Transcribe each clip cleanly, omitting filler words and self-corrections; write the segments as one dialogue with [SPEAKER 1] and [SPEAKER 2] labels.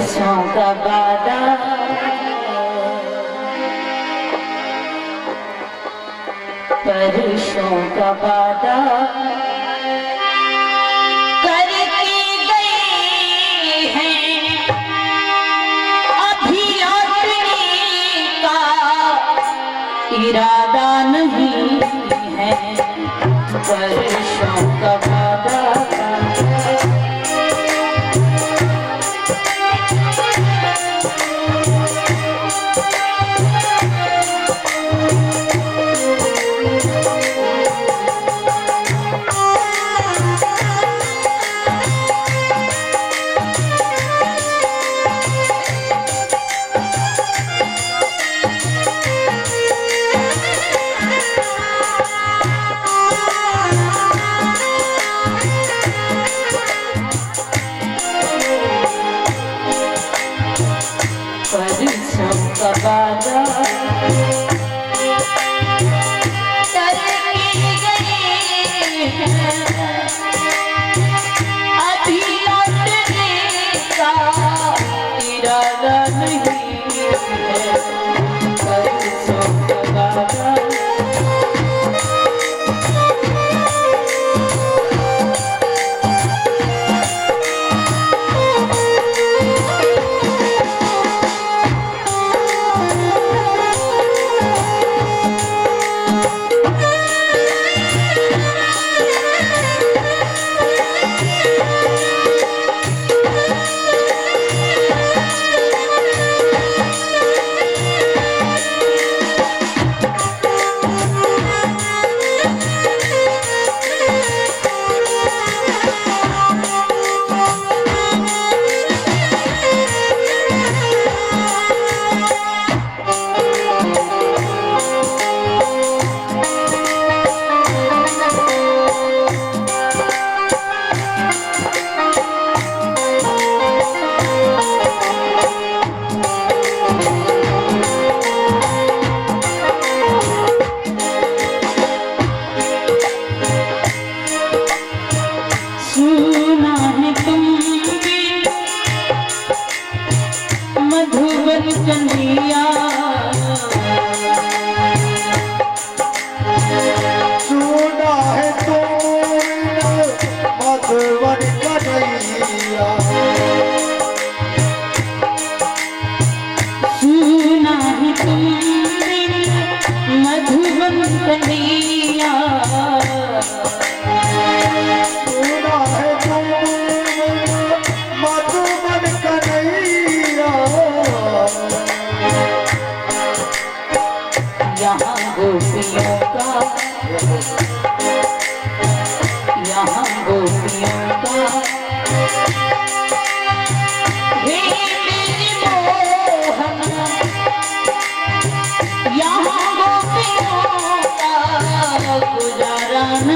[SPEAKER 1] परसों का वादा परसों का वादा करके गए हैं, अभी लौटने का इरादा नहीं है। परसों का वादा वादा करके गए हैं, अभी लौटने का इरादा नहीं है। परसों का वादा कन्हैया,
[SPEAKER 2] सुना है तुमने मधुबन कन्हैया,
[SPEAKER 1] सुना है तुमने मधुबन कन्हैया,
[SPEAKER 2] सुना है तुमने मधुबन कन्हैया,
[SPEAKER 1] यहाँ गोपियों का हे मेरे मोहन, यहाँ गोपियों का गुजारा न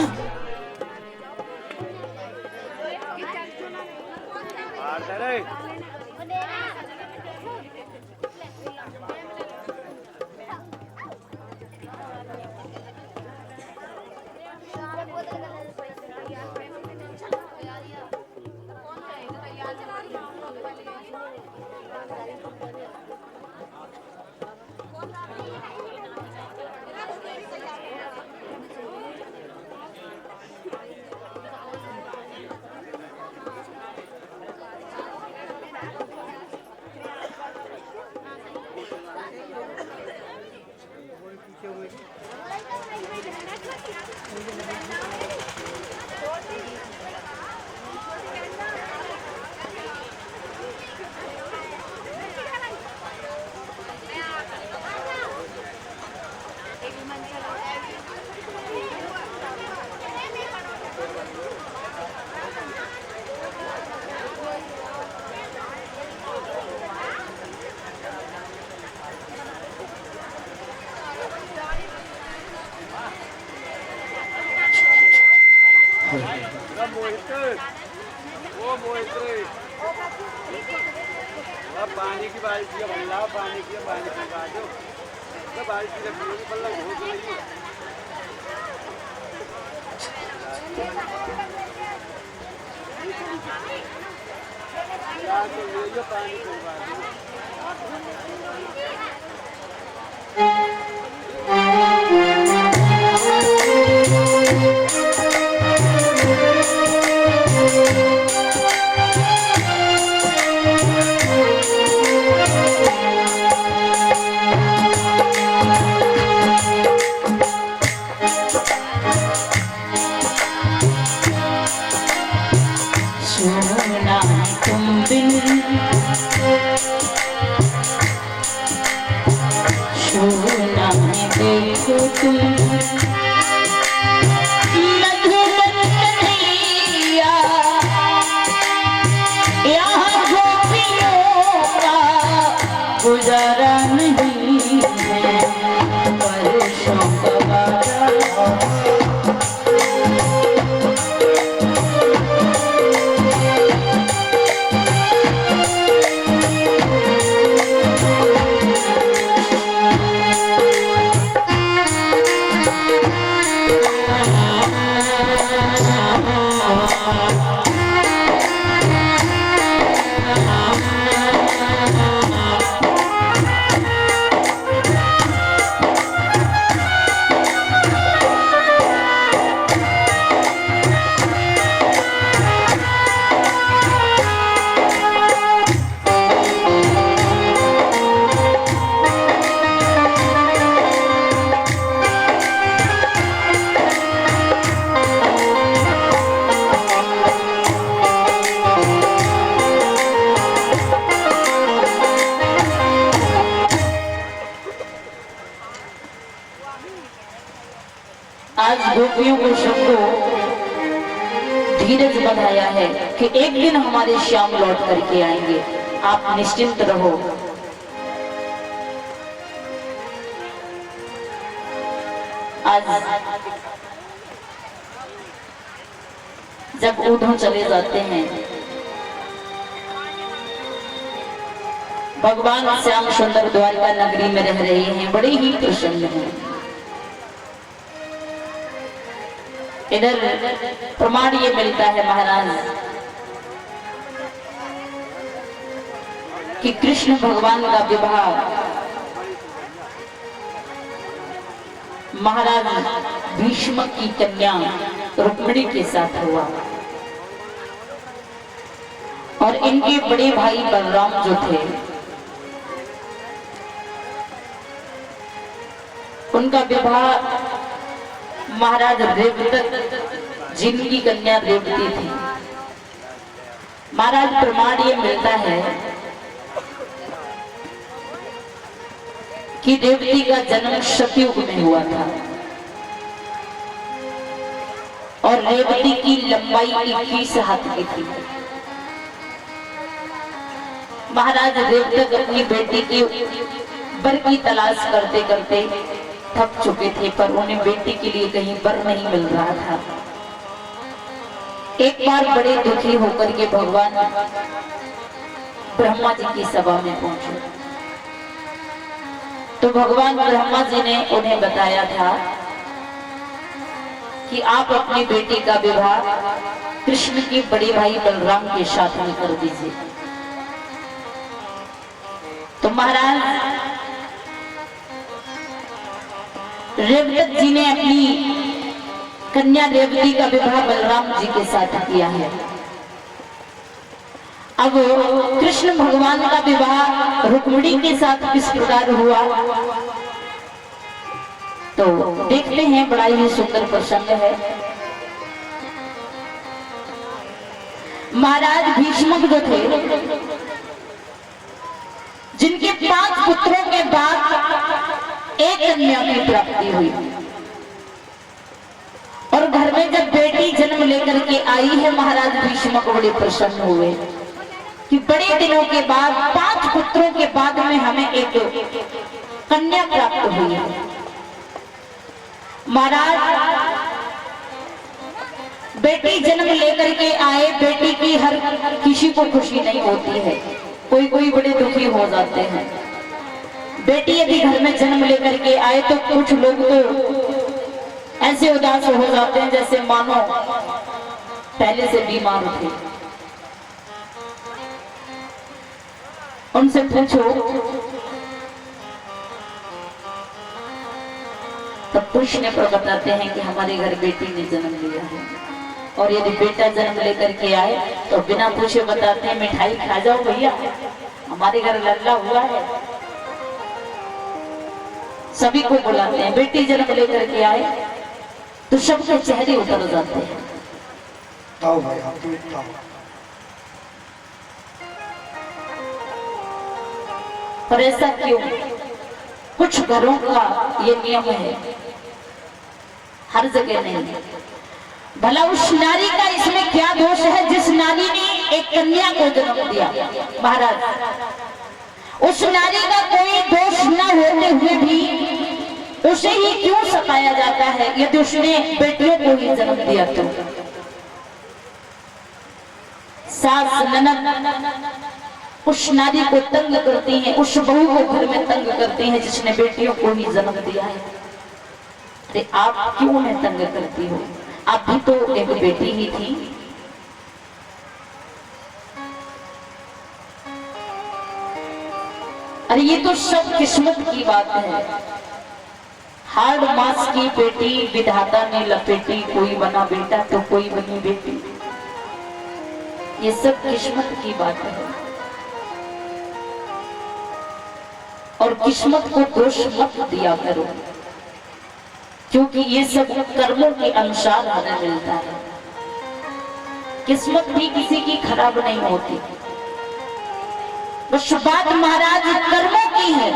[SPEAKER 3] पानी की बाल्टी भल्ला पानी की बाजू बाल्टी रखी पल्ला घोष रही है। गिलास तो ले लो, पानी पिलवा दो।
[SPEAKER 1] सोना तुम बिन, सोना देखो तुम मधुबन कन्हैया, यहाँ गोपियों का गुजारा नहीं है, वर्षों का वादा। आज गोपियों को सबको धीरज बंधाया है कि एक दिन हमारे श्याम लौट करके आएंगे, आप निश्चिंत रहो। आज जब उधम चले जाते हैं, भगवान श्याम सुंदर द्वारका नगरी में रह रहे हैं, बड़े ही प्रसन्न हैं। इधर प्रमाण ये मिलता है महाराज कि कृष्ण भगवान का विवाह महाराज भीष्म की कन्या रुक्मिणी के साथ हुआ और इनके बड़े भाई बलराम जो थे उनका विवाह महाराज रेवतक जिनकी कन्या रेवती थी। महाराज प्रमाण ये मिलता है कि रेवती का जन्म सतयुग में हुआ था और रेवती की लंबाई 21 हाथ की थी। महाराज रेवतक अपनी बेटी की वर की तलाश करते करते थक चुके थे, पर उन्हें बेटी के लिए कहीं वर नहीं मिल रहा था। एक बार बड़े दुखी होकर के भगवान ब्रह्मा जी की सभा में पहुंचे तो भगवान ब्रह्मा जी ने उन्हें बताया था कि आप अपनी बेटी का विवाह कृष्ण के बड़े भाई बलराम के साथ में कर दीजिए। तो महाराज रेवतक जी ने अपनी कन्या रेवती का विवाह बलराम जी के साथ किया है। अब कृष्ण भगवान का विवाह रुक्मिणी के साथ किस प्रकार हुआ तो देखते हैं, बड़ा ही सुंदर प्रसंग है। महाराज भीष्म जो थे जिनके 5 पुत्रों के बाद एक कन्या की प्राप्ति हुई और घर में जब बेटी जन्म लेकर के आई है, महाराज भीष्म को बड़े प्रसन्न हुए कि बड़े दिनों के बाद 5 पुत्रों के बाद में हमें एक कन्या प्राप्त हुई है। महाराज बेटी जन्म लेकर के आए, बेटी की हर किसी को खुशी नहीं होती है, कोई कोई बड़े दुखी हो जाते हैं। बेटी यदि घर में जन्म लेकर के आए तो कुछ लोग तो ऐसे उदास हो जाते हैं जैसे मानो पहले से बीमार थे। उनसे पूछो, तब पूछने पर बताते हैं कि हमारे घर बेटी ने जन्म लिया है। और यदि बेटा जन्म लेकर के आए तो बिना पूछे बताते हैं मिठाई खा जाओ भैया, हमारे घर लल्ला हुआ है। सभी को बुलाते हैं, बेटी जन्म लेकर के आए तो सबके चेहरे उतर जाते हैं।
[SPEAKER 2] ताओ भैया तू ताओ।
[SPEAKER 1] पर ऐसा क्यों? कुछ घरों का ये नियम है, हर जगह नहीं। भला उस नारी का इसमें क्या दोष है जिस नारी ने एक कन्या को जन्म दिया? महाराज, उस नारी का कोई दोष न होते हुए भी उसे ही क्यों सताया जाता है यदि उसने बेटियों को ही जन्म दिया तो? सास ननद उस नारी को तंग करती हैं, उस बहू को घर में तंग करती हैं जिसने बेटियों को ही जन्म दिया है। अरे आप क्यों उन्हें तंग करती हो? आप भी तो एक बेटी ही थी। अरे ये तो सब किस्मत की बात है। हार्ड मास की बेटी विधाता ने लपेटी, कोई बना बेटा तो कोई बनी बेटी। ये सब किस्मत की बात है और किस्मत को दोष मत दिया करो, क्योंकि ये सब कर्मों के अनुसार हमें मिलता है। किस्मत भी किसी की खराब नहीं होती, बस बात महाराज कर्मों की है।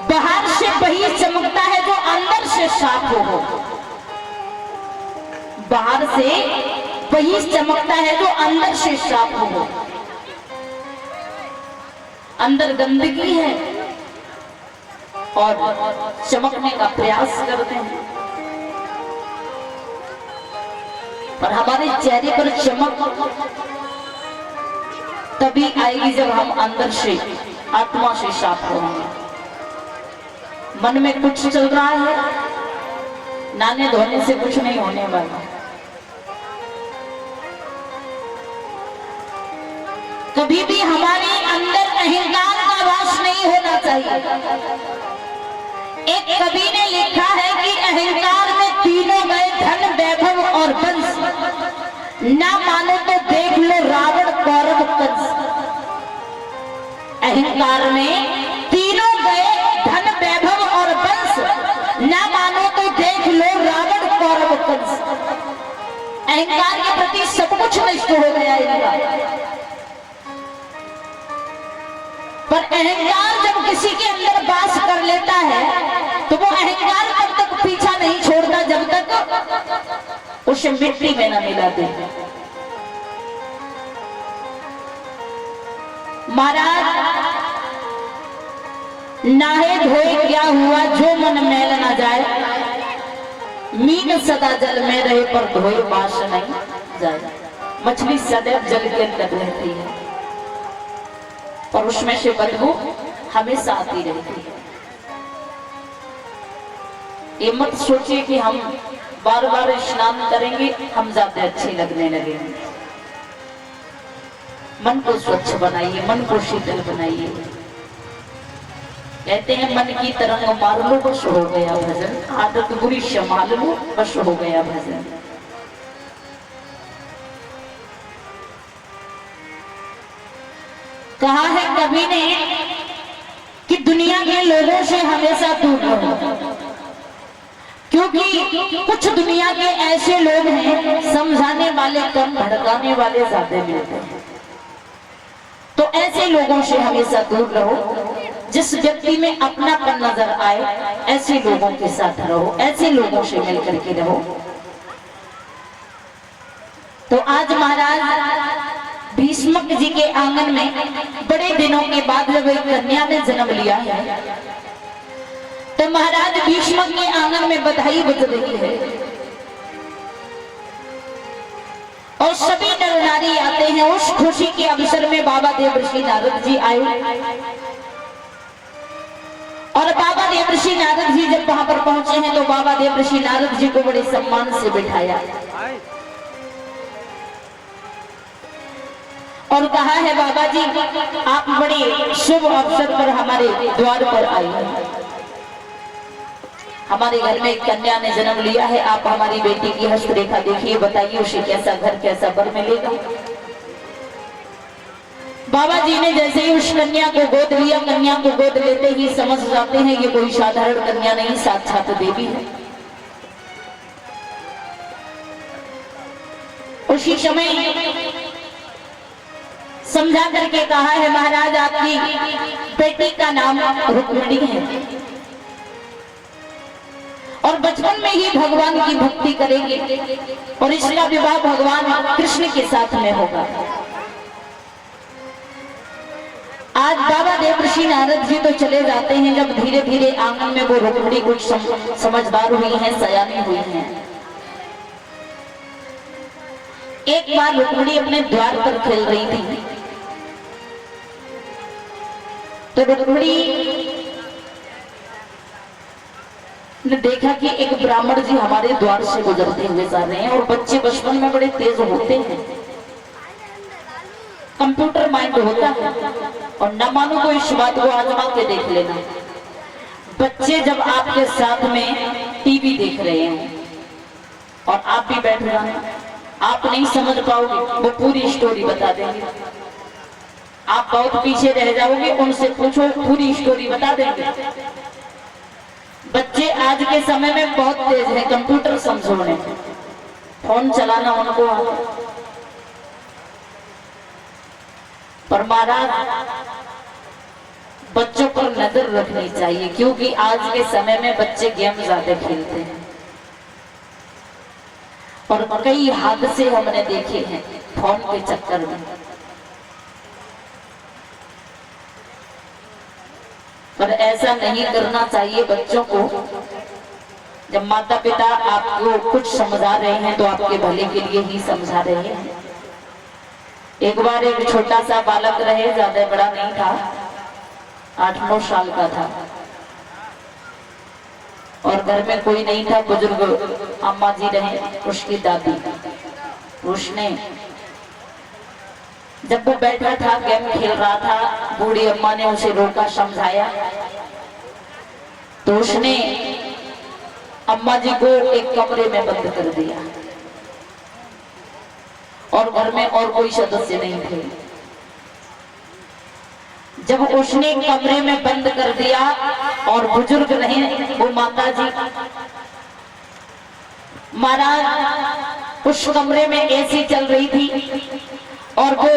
[SPEAKER 1] बाहर से वही चमकता है जो अंदर से साफ हो। बाहर से वही चमकता है जो अंदर से साफ हो। अंदर गंदगी है और चमकने का प्रयास करते हैं, पर हमारे चेहरे पर चमक तभी आएगी जब हम अंदर से आत्मा से साफ होंगे। मन में कुछ चल रहा है, नहाने धोने से कुछ नहीं होने वाला। कभी भी हमारे अंदर अहंकार का वास नहीं होना चाहिए। एक कवि ने लिखा है कि अहंकार में तीनों गए, धन वैभव और वंश, ना मानो तो देख लो रावण कौरव कंस। अहंकार में तीनों गए, धन वैभव और वंश, ना मानो तो देख लो रावण कौरव कंस। अहंकार के प्रति सब कुछ नष्ट हो गया इनका। पर अहंकार जब किसी के अंदर वास कर लेता है तो वो अहंकार तब तक पीछा नहीं छोड़ता जब तक उसे मिट्टी में न मिला दे। महाराज, नाहे धोए क्या हुआ जो मन मैल न जाए, मीन सदा जल में रहे पर धोए बास नहीं जाए। मछली सदैव जल के अंदर रहती है और उसमें से बदबू हमेशा आती रहती है। ये मत सोचिए कि हम बार बार स्नान करेंगे हम ज्यादा अच्छे लगने लगेंगे। मन को स्वच्छ बनाइए, मन को शीतल बनाइए। कहते हैं मन की तरंग मार लो बस हो गया भजन, आदत बुरी संभाल लो बस हो गया भजन। कहा है कवि ने कि दुनिया के लोगों से हमेशा दूर रहो, क्योंकि कुछ दुनिया के ऐसे लोग हैं समझाने वाले कम, भड़काने वाले ज्यादा मिलते हैं। तो ऐसे लोगों से हमेशा दूर रहो। जिस व्यक्ति में अपनापन नजर आए ऐसे लोगों के साथ रहो, ऐसे लोगों से मिलकर के रहो। तो आज महाराज भीष्मक जी के आंगन में बड़े दिनों के बाद जब एक कन्या ने जन्म लिया है तो महाराज भीष्मक के आंगन में बधाई बज रही है और सभी नर नारी आते हैं। उस खुशी के अवसर में बाबा देवर्षि नारद जी आए और बाबा देवर्षि नारद जी जब वहां पर पहुंचे हैं तो बाबा देवर्षि नारद जी को बड़े सम्मान से बिठाया और कहा है बाबा जी आप बड़े शुभ अवसर पर हमारे द्वार पर आए हैं। हमारे घर में एक कन्या ने जन्म लिया है, आप हमारी बेटी की हस्तरेखा देखिए, बताइए उसे कैसा घर कैसा वर मिलेगा। बाबा जी ने जैसे ही उस कन्या को गोद लिया, कन्या को गोद लेते ही समझ जाते हैं ये कोई साधारण कन्या नहीं, साक्षात देवी है। उसी समय समझा करके कहा है महाराज आपकी बेटी का नाम रुक्मिणी है और बचपन में ही भगवान की भक्ति करेंगे और इसका विवाह भगवान कृष्ण के साथ में होगा। आज बाबा देवर्षि नारद जी तो चले जाते हैं, जब धीरे धीरे आंगन में वो रुक्मिणी कुछ समझदार हुई हैं, सयानी हुई हैं। एक बार रुक्मिणी अपने द्वार पर खेल रही थी तो रुक्मिणी ने देखा कि एक ब्राह्मण जी हमारे द्वार से गुजरते हुए जा रहे हैं और बच्चे बचपन में बड़े तेज होते हैं, कंप्यूटर माइंड होता है और न मानो तो इस बात को आजमा के देख लेना। बच्चे जब आपके साथ में टीवी देख रहे हैं और आप भी बैठ जाए, आप नहीं समझ पाओगे, वो पूरी स्टोरी बता देंगे, आप बहुत पीछे रह जाओगे, उनसे पूछो पूरी स्टोरी बता देंगे। बच्चे आज के समय में बहुत तेज है, कंप्यूटर समझोने, फोन चलाना उनको आता। पर महाराज बच्चों पर नजर रखनी चाहिए, क्योंकि आज के समय में बच्चे गेम ज्यादा खेलते हैं और कई हादसे हमने देखे हैं फोन के चक्कर में। पर ऐसा नहीं करना चाहिए बच्चों को। जब माता पिता आपको कुछ समझा रहे हैं तो आपके भले के लिए ही समझा रहे हैं। एक बार एक छोटा सा बालक रहे, ज्यादा बड़ा नहीं था, 8-9 साल का था और घर में कोई नहीं था, बुजुर्ग अम्मा जी रहे, उसकी दादी। उसने जब वो बैठा था गेम खेल रहा था, बूढ़ी अम्मा ने उसे रोका, समझाया तो उसने अम्मा जी को एक कमरे में बंद कर दिया और घर में और कोई सदस्य नहीं थे। जब उसने कमरे में बंद कर दिया और बुजुर्ग रहे वो माता जी, महाराज उस कमरे में एसी चल रही थी और वो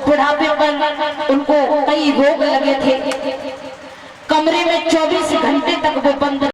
[SPEAKER 1] बुढ़ापे पर उनको कई रोग